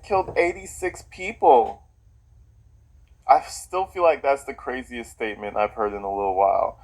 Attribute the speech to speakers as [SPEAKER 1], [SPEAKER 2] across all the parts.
[SPEAKER 1] killed 86 people. I still feel like that's the craziest statement I've heard in a little while.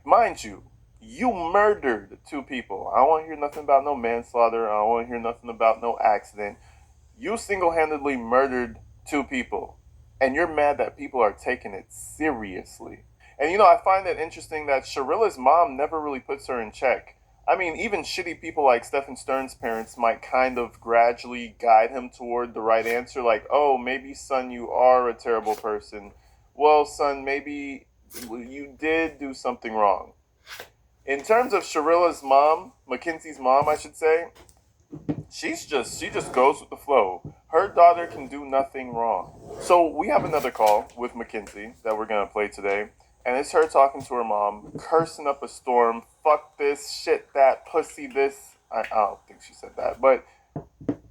[SPEAKER 1] Mind you, you murdered 2 people. I don't want to hear nothing about no manslaughter. I don't want to hear nothing about no accident. You single-handedly murdered 2 people. And you're mad that people are taking it seriously. And I find it interesting that Sharilla's mom never really puts her in check. I mean, even shitty people like Stephen Stern's parents might kind of gradually guide him toward the right answer, like, oh, maybe, son, you are a terrible person. Well, son, maybe you did do something wrong. In terms of Sharilla's mom, Mackenzie's mom, I should say, she just goes with the flow. Her daughter can do nothing wrong. So we have another call with Mackenzie that we're gonna play today, and it's her talking to her mom, cursing up a storm. Fuck this, shit that, pussy this. I don't think she said that, but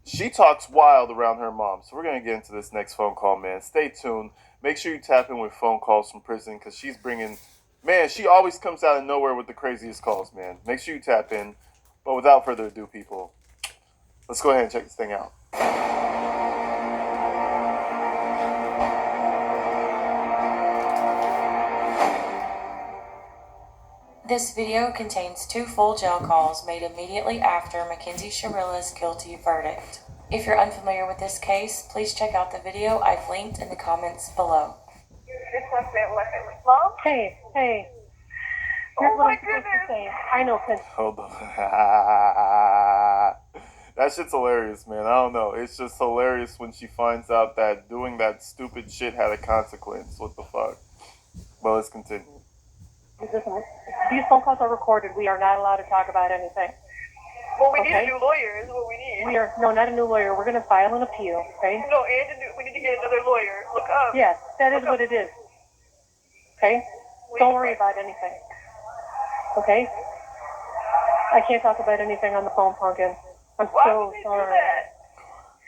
[SPEAKER 1] she talks wild around her mom. So we're gonna get into this next phone call, man. Stay tuned. Make sure you tap in with phone calls from prison because she's bringing. Man, she always comes out of nowhere with the craziest calls, man. Make sure you tap in. But without further ado, people, let's go ahead and check this thing out.
[SPEAKER 2] This video contains 2 full jail calls made immediately after Mackenzzie Sharilla's guilty verdict. If you're unfamiliar with this case, please check out the video I've linked in the comments below.
[SPEAKER 3] Mom?
[SPEAKER 4] Hey. Here's
[SPEAKER 3] Oh
[SPEAKER 4] what
[SPEAKER 3] my
[SPEAKER 4] I'm supposed
[SPEAKER 3] goodness.
[SPEAKER 4] to say. I know, Prince.
[SPEAKER 1] Hold on. That shit's hilarious, man. I don't know. It's just hilarious when she finds out that doing that stupid shit had a consequence. What the fuck? Well, let's continue.
[SPEAKER 4] Listen, these phone calls are recorded. We are not allowed to talk about anything.
[SPEAKER 3] Well, we need
[SPEAKER 4] Okay.
[SPEAKER 3] a new lawyer is what we need.
[SPEAKER 4] Not a new lawyer. We're going to file an appeal, okay?
[SPEAKER 3] No, we need to get another lawyer. Look up.
[SPEAKER 4] Yes, that is what it is. Okay? Don't worry about anything. Okay? I can't talk about anything on the phone, Pumpkin. I'm
[SPEAKER 3] Why
[SPEAKER 4] so
[SPEAKER 3] would they do
[SPEAKER 4] sorry.
[SPEAKER 3] that?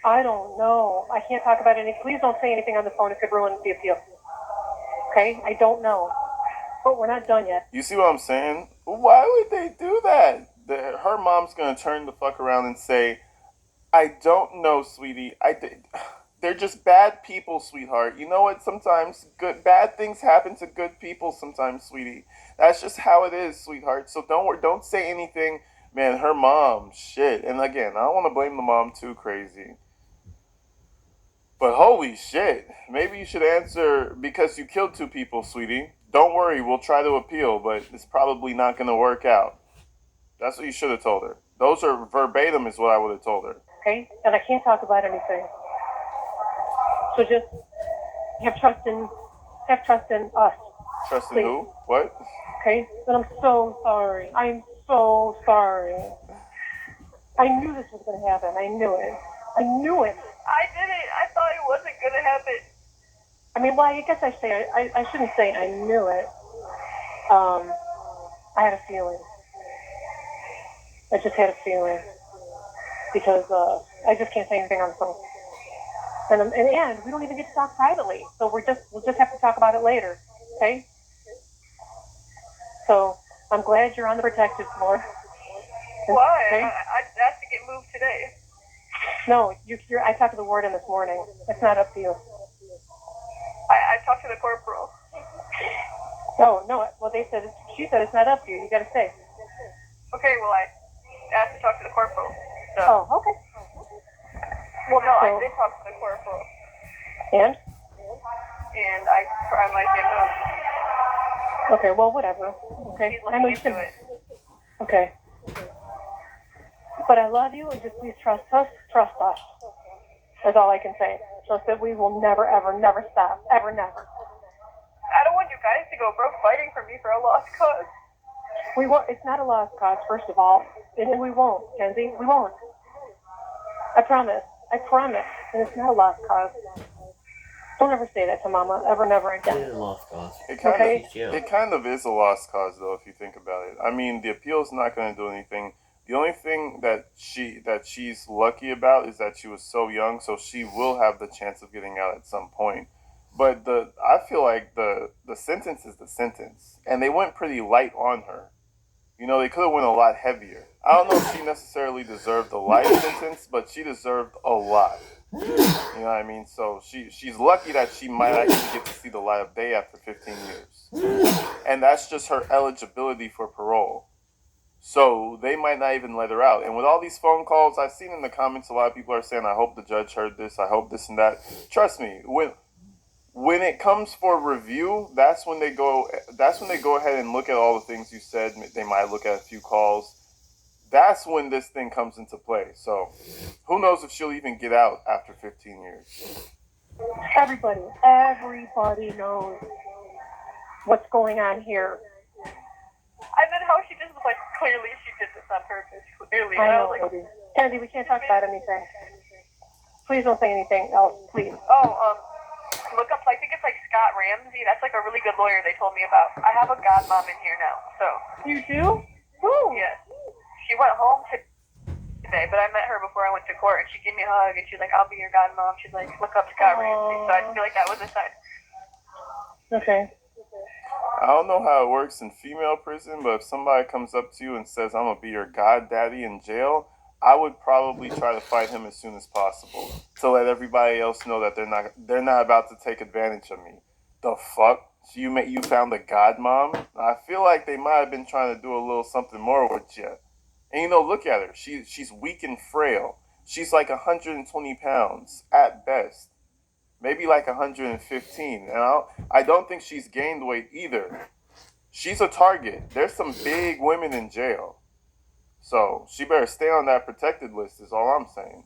[SPEAKER 4] I don't know. I can't talk about anything. Please don't say anything on the phone. It could ruin the appeal. Okay? I don't know. But we're not done yet.
[SPEAKER 1] You see what I'm saying? Why would they do that? Her mom's gonna turn the fuck around and say, I don't know, sweetie. They're just bad people, sweetheart. You know what? Sometimes bad things happen to good people sometimes, sweetie. That's just how it is, sweetheart. So don't say anything. Man, her mom, shit. And again, I don't want to blame the mom too crazy. But holy shit. Maybe you should answer because you killed 2 people, sweetie. Don't worry, we'll try to appeal, but it's probably not going to work out. That's what you should have told her. Those are verbatim is what I would have told her.
[SPEAKER 4] Okay? And I can't talk about anything. So just have trust in us.
[SPEAKER 1] Trust in
[SPEAKER 4] Please.
[SPEAKER 1] who? What?
[SPEAKER 4] Okay? But I'm so sorry. I'm so sorry. I knew this was going to happen. I knew it.
[SPEAKER 3] I didn't. I thought it wasn't going to happen.
[SPEAKER 4] I mean, well, I guess I shouldn't say I knew it. I had a feeling. I just had a feeling. Because I just can't say anything on the phone. And we don't even get to talk privately. So we'll just have to talk about it later. Okay? So I'm glad you're on the protected floor.
[SPEAKER 3] Why?
[SPEAKER 4] Okay?
[SPEAKER 3] I asked to get moved today.
[SPEAKER 4] No, I talked to the warden this morning. It's not up to you.
[SPEAKER 3] I talked to the corporal.
[SPEAKER 4] No. Well, she said it's not up to you. You got to stay.
[SPEAKER 3] Okay, well, I asked to talk to the corporal. So.
[SPEAKER 4] Oh, okay.
[SPEAKER 3] Well, no, I
[SPEAKER 4] So-
[SPEAKER 3] did talk to the corporal.
[SPEAKER 4] And?
[SPEAKER 3] And I might get moved.
[SPEAKER 4] Okay, well, whatever. Okay.
[SPEAKER 3] He's
[SPEAKER 4] I know
[SPEAKER 3] looking
[SPEAKER 4] you
[SPEAKER 3] into
[SPEAKER 4] can.
[SPEAKER 3] it.
[SPEAKER 4] Okay. But I love you, and just please trust us. Trust us. That's all I can say. Trust that we will never, ever, never stop. Ever, never.
[SPEAKER 3] I don't want you guys to go broke fighting for me for a lost cause.
[SPEAKER 4] We won't. It's not a lost cause, first of all, and we won't, Kenzie. We won't. I promise. And it's not a lost cause. Don't ever say that to Mama. Ever, never
[SPEAKER 5] It
[SPEAKER 4] again.
[SPEAKER 5] is a lost cause.
[SPEAKER 1] It kind
[SPEAKER 4] Okay.
[SPEAKER 1] it kind of is a lost cause, though, if you think about it. I mean, the appeal's not going to do anything. The only thing that she's lucky about is that she was so young, so she will have the chance of getting out at some point. But I feel like the sentence is the sentence, and they went pretty light on her. They could have went a lot heavier. I don't know if she necessarily deserved a life sentence, but she deserved a lot. You know what I mean? So she's lucky that she might actually get to see the light of day after 15 years. And that's just her eligibility for parole. So they might not even let her out. And with all these phone calls, I've seen in the comments a lot of people are saying, I hope the judge heard this, I hope this and that. Trust me, when it comes for review, that's when they go ahead and look at all the things you said. They might look at a few calls. That's when this thing comes into play. So who knows if she'll even get out after 15 years.
[SPEAKER 4] Everybody knows what's going on here.
[SPEAKER 3] And then how she just was like, clearly she did this on purpose. Clearly.
[SPEAKER 4] I
[SPEAKER 3] And I
[SPEAKER 4] know,
[SPEAKER 3] was like,
[SPEAKER 4] baby. Kennedy, we can't talk about anything. Please don't say anything else, please.
[SPEAKER 3] look up, I think it's like Scott Ramsey. That's like a really good lawyer they told me about. I have a godmom in here now, so.
[SPEAKER 4] You do? Who?
[SPEAKER 3] Yes. She went home today, but I met her before I went to court, and she gave me a hug, and she's like, I'll be your godmom. She's like, look up Scott Ramsey. So I feel like that was a sign.
[SPEAKER 4] Okay.
[SPEAKER 1] I don't know how it works in female prison, but if somebody comes up to you and says, I'm going to be your goddaddy in jail, I would probably try to fight him as soon as possible to let everybody else know that they're not about to take advantage of me. The fuck? So you found a godmom? I feel like they might have been trying to do a little something more with you. And look at her. She's weak and frail. She's like 120 pounds at best. Maybe like 115. And I don't think she's gained weight either. She's a target. There's some big women in jail. So she better stay on that protected list is all I'm saying.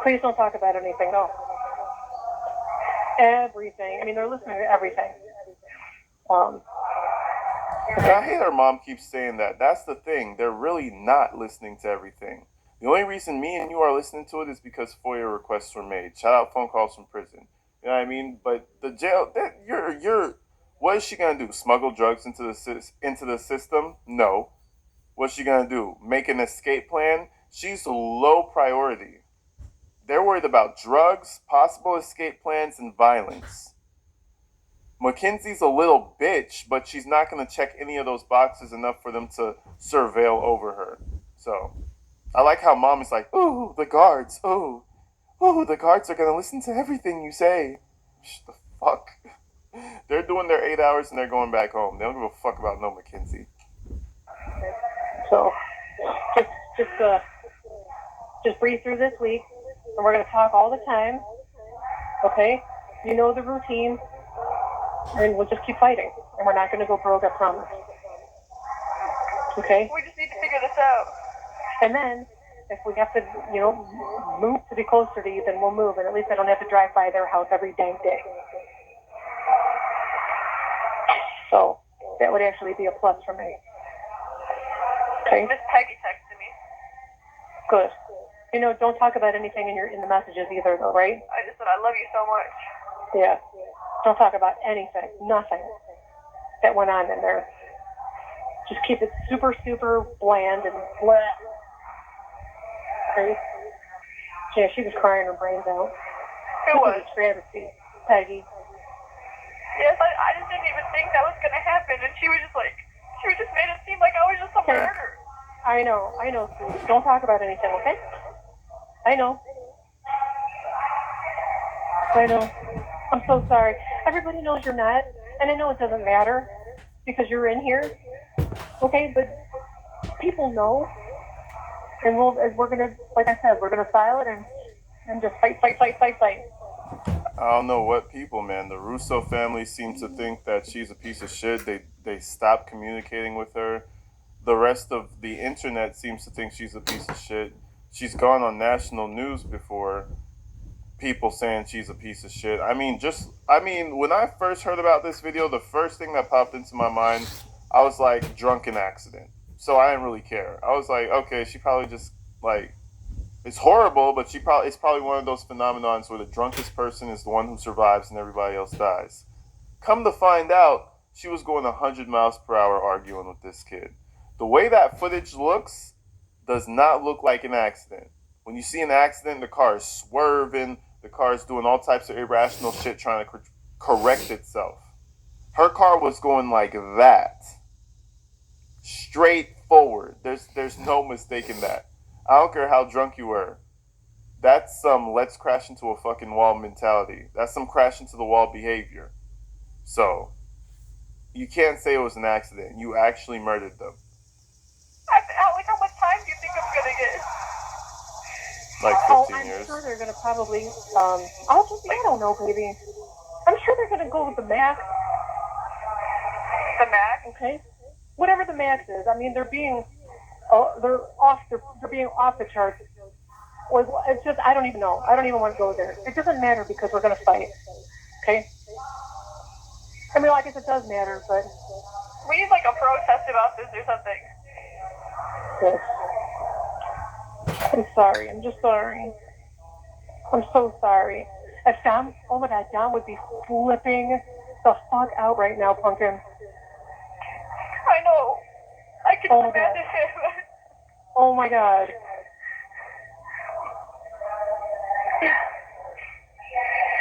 [SPEAKER 4] Please don't talk about anything else. Everything. I mean, they're listening to everything.
[SPEAKER 1] And I hate her mom keeps saying that. That's the thing. They're really not listening to everything. The only reason me and you are listening to it is because FOIA requests were made. Shout out phone calls from prison. You know what I mean? But the jail, what is she gonna do? Smuggle drugs into the system? No. What's she gonna do? Make an escape plan? She's low priority. They're worried about drugs, possible escape plans, and violence. Mackenzie's a little bitch, but she's not gonna check any of those boxes enough for them to surveil over her. So, I like how mom is like, ooh, the guards, ooh, the guards are gonna listen to everything you say. The fuck? They're doing their 8 hours and they're going back home. They don't give a fuck about no Mackenzie.
[SPEAKER 4] So, just breathe through this week, and we're gonna talk all the time. Okay? You know the routine, and we'll just keep fighting, and we're not gonna go broke. I promise. Okay?
[SPEAKER 3] We just need to figure this out.
[SPEAKER 4] And then, if we have to, move to be closer to you, then we'll move, and at least I don't have to drive by their house every dang day. So, that would actually be a plus for me. Okay?
[SPEAKER 3] Miss Peggy texted me.
[SPEAKER 4] Good. Don't talk about anything in the messages either, though, right?
[SPEAKER 3] I just said, I love you so much.
[SPEAKER 4] Yeah. Don't talk about anything, nothing that went on in there. Just keep it super, super bland and blah. Okay? Yeah, she was crying her brains out.
[SPEAKER 3] Who was?
[SPEAKER 4] A travesty. Peggy.
[SPEAKER 3] Yes, I just didn't even think that was going to happen, and she was just made it seem like I was just a murderer.
[SPEAKER 4] I know, Sue. Don't talk about anything, okay? I know. I'm so sorry. Everybody knows you're not, and I know it doesn't matter because you're in here, okay? But people know, and we're gonna, like I said, we're gonna file it and just fight.
[SPEAKER 1] I don't know what people, man. The Russo family seems to think that she's a piece of shit. They stopped communicating with her. The rest of the internet seems to think she's a piece of shit. She's gone on national news before, people saying she's a piece of shit. I mean, when I first heard about this video, the first thing that popped into my mind, I was like, drunken accident. So I didn't really care. I was like, okay, she probably just, it's horrible, but it's probably one of those phenomenons where the drunkest person is the one who survives and everybody else dies. Come to find out, she was going 100 miles per hour arguing with this kid. The way that footage looks does not look like an accident. When you see an accident, the car is swerving, the car is doing all types of irrational shit trying to correct itself. Her car was going like that. Straight forward. There's no mistaking that. I don't care how drunk you were. That's some let's crash into a fucking wall mentality. That's some crash into the wall behavior. So, you can't say it was an accident. You actually murdered them.
[SPEAKER 3] Like, how much time do you think I'm gonna get?
[SPEAKER 1] Like
[SPEAKER 4] Oh,
[SPEAKER 1] 15
[SPEAKER 4] I'm
[SPEAKER 1] years.
[SPEAKER 4] sure they're gonna probably. I don't know, baby. I'm sure they're gonna go with the max.
[SPEAKER 3] The max?
[SPEAKER 4] Okay, whatever the max is. I mean, they're being, they're being off the charts. It's just I don't even know. I don't even want to go there. It doesn't matter because we're gonna fight. Okay. I mean, I guess it does matter, but.
[SPEAKER 3] We need like a protest about this or something.
[SPEAKER 4] Yes. I'm sorry. I'm just sorry. I'm so sorry. If Dom, oh my God, Dom would be flipping the fuck out right now, Pumpkin.
[SPEAKER 3] I know. I can
[SPEAKER 4] Oh,
[SPEAKER 3] imagine him.
[SPEAKER 4] Oh my God.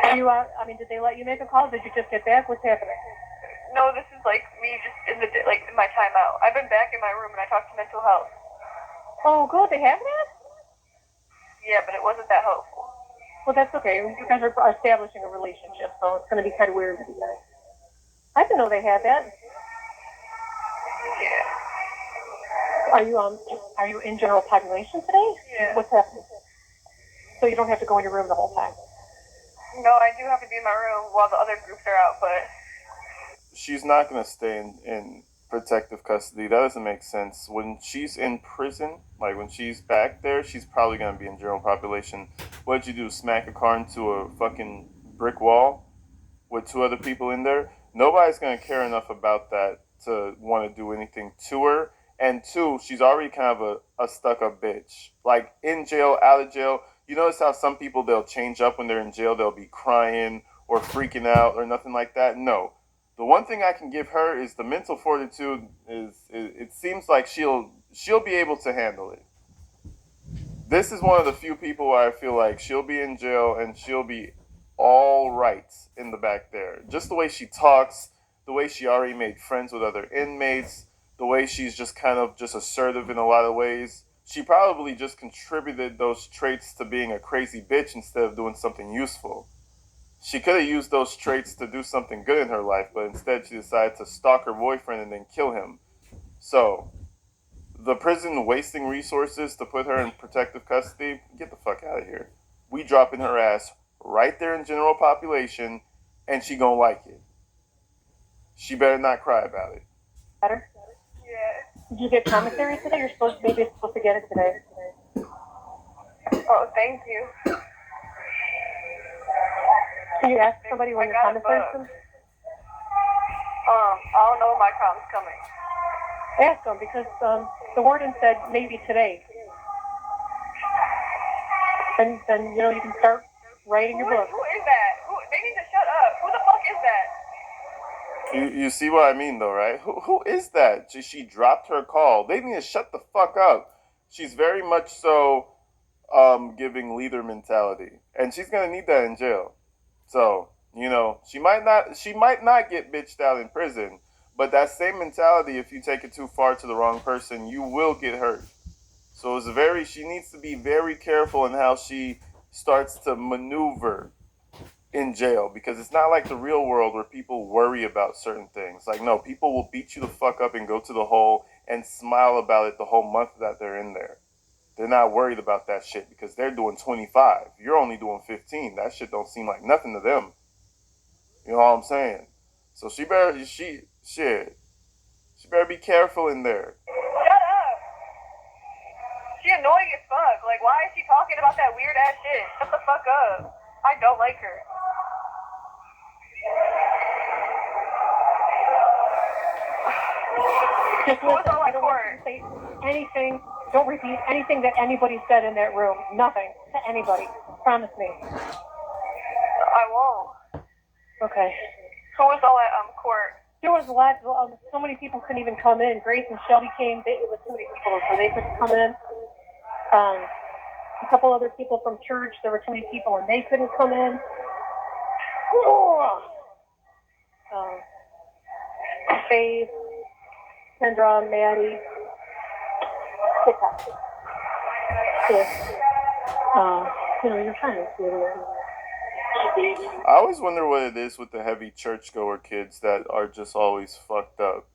[SPEAKER 4] Are you out? I mean, did they let you make a call? Did you just get back? What's happening?
[SPEAKER 3] No, this is like me just in my timeout. I've been back in my room and I talked to mental health.
[SPEAKER 4] Oh, good. They have that?
[SPEAKER 3] Yeah, but it wasn't that helpful.
[SPEAKER 4] Well, that's okay. You guys are establishing a relationship, so it's going to be kind of weird with you guys. I didn't know they had that.
[SPEAKER 3] Yeah.
[SPEAKER 4] Are you in general population today?
[SPEAKER 3] Yeah.
[SPEAKER 4] What's happening? So you don't have to go in your room the whole time.
[SPEAKER 3] No, I do have to be in my room while the other groups are out, but
[SPEAKER 1] She's not going to stay in protective custody. That doesn't make sense. When she's in prison, like when she's back there, she's probably going to be in general population. What did you do? Smack a car into a fucking brick wall with two other people in there? Nobody's going to care enough about that to want to do anything to her. And two, she's already kind of a stuck-up bitch. Like, in jail, out of jail. You notice how some people, they'll change up when they're in jail. They'll be crying or freaking out or nothing like that. No. The one thing I can give her is the mental fortitude. It seems like she'll be able to handle it. This is one of the few people where I feel like she'll be in jail and she'll be all right in the back there. Just the way she talks, the way she already made friends with other inmates, the way she's just kind of just assertive in a lot of ways. She probably just contributed those traits to being a crazy bitch instead of doing something useful. She could have used those traits to do something good in her life, but instead she decided to stalk her boyfriend and then kill him. So, the prison wasting resources to put her in protective custody, get the fuck out of here. We dropping her ass right there in general population, and she gonna like it. She better not cry about it.
[SPEAKER 4] Better?
[SPEAKER 3] yeah.
[SPEAKER 4] Did you get commissary today? You're supposed to get it today.
[SPEAKER 3] Oh, thank you.
[SPEAKER 4] Can you ask somebody when
[SPEAKER 3] I
[SPEAKER 4] your
[SPEAKER 3] got a
[SPEAKER 4] commissary
[SPEAKER 3] bug.
[SPEAKER 4] comes?
[SPEAKER 3] I don't know when my com's coming.
[SPEAKER 4] Ask them because the warden said maybe today. And then you can start writing your book.
[SPEAKER 3] Who is that? They need to shut up. Who the fuck is that?
[SPEAKER 1] You see what I mean though, right? Who is that? She dropped her call. They need to shut the fuck up. She's very much so giving leader mentality, and she's gonna need that in jail. So, she might not get bitched out in prison, but that same mentality, if you take it too far to the wrong person, you will get hurt. So she needs to be very careful in how she starts to maneuver in jail, because it's not like the real world where people worry about certain things. Like, no, people will beat you the fuck up and go to the hole and smile about it the whole month that they're in there. They're not worried about that shit because they're doing 25. You're only doing 15. That shit don't seem like nothing to them. You know what I'm saying? So she better be careful in there.
[SPEAKER 3] Shut up. She annoying as fuck. Like, why is she talking about that weird ass shit? Shut the fuck up. I don't like her.
[SPEAKER 4] Just
[SPEAKER 3] Who was
[SPEAKER 4] listen.
[SPEAKER 3] on
[SPEAKER 4] I
[SPEAKER 3] my
[SPEAKER 4] don't want
[SPEAKER 3] court?
[SPEAKER 4] you to say anything. Don't repeat anything that anybody said in that room. Nothing to anybody. Promise me.
[SPEAKER 3] I won't.
[SPEAKER 4] Okay.
[SPEAKER 3] Who was all at court?
[SPEAKER 4] There was a lot. So many people couldn't even come in. Grace and Shelby came. It was too many people, so they couldn't come in. A couple other people from church. There were too many people, and they couldn't come in. Faith, Kendra, Maddie, you're trying to do it.
[SPEAKER 1] I always wonder what it is with the heavy churchgoer kids that are just always fucked up.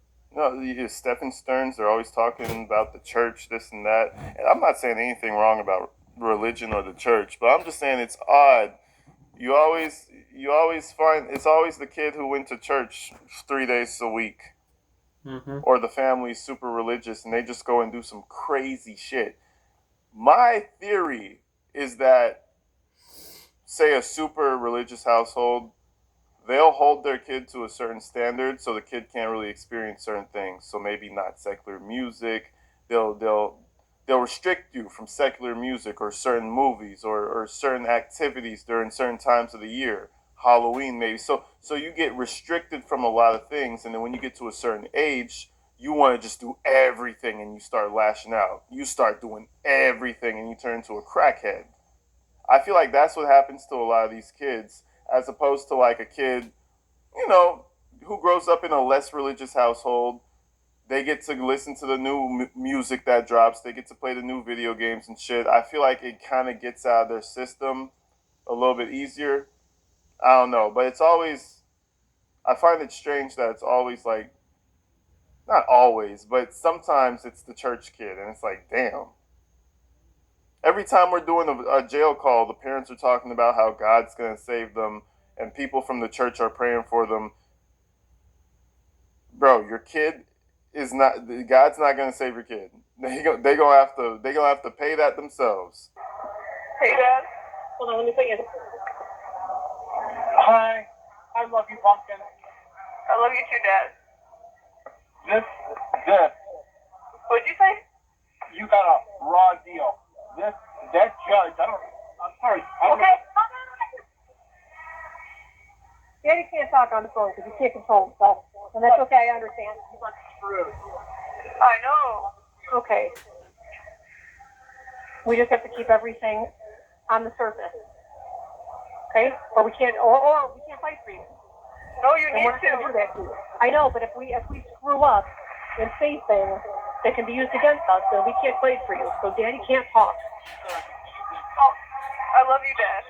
[SPEAKER 1] Stephen Stearns, they're always talking about the church, this and that. And I'm not saying anything wrong about religion or the church, but I'm just saying it's odd. You always find it's always the kid who went to church 3 days a week, or the family's super religious and they just go and do some crazy shit. My theory is that, say, a super religious household, they'll hold their kid to a certain standard, so the kid can't really experience certain things. So maybe not secular music. They'll restrict you from secular music or certain movies or certain activities during certain times of the year. Halloween maybe. So you get restricted from a lot of things, and then when you get to a certain age, you want to just do everything and you start lashing out. You start doing everything and you turn into a crackhead. I feel like that's what happens to a lot of these kids, as opposed to like a kid, who grows up in a less religious household. They get to listen to the new music that drops. They get to play the new video games and shit. I feel like it kind of gets out of their system a little bit easier. I don't know, but it's always, I find it strange that it's always like, not always, but sometimes it's the church kid, and it's like, damn. Every time we're doing a jail call, the parents are talking about how God's going to save them, and people from the church are praying for them. Bro, your kid is not. God's not going to save your kid. They gonna have to pay that themselves.
[SPEAKER 3] Hey, Dad.
[SPEAKER 4] Hold on, let me put you in.
[SPEAKER 5] Hi, I love you, Pumpkin.
[SPEAKER 3] I love you too, Dad.
[SPEAKER 5] This,
[SPEAKER 3] What'd you say?
[SPEAKER 5] you got a raw deal. That judge, I'm sorry.
[SPEAKER 3] Okay.
[SPEAKER 4] Daddy can't talk on the phone because he can't control himself. And that's okay, I understand.
[SPEAKER 5] He's like screwed.
[SPEAKER 3] I know.
[SPEAKER 4] Okay. We just have to keep everything on the surface. Okay? Or we can't fight for you.
[SPEAKER 3] No, you
[SPEAKER 4] And
[SPEAKER 3] need
[SPEAKER 4] we're not going to
[SPEAKER 3] to.
[SPEAKER 4] do that to you. I know, but if we screw up and say things that can be used against us, then we can't fight for you. So Daddy can't talk.
[SPEAKER 3] Oh, I love you, Dad.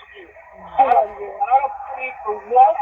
[SPEAKER 4] I love you.
[SPEAKER 5] I don't need for one.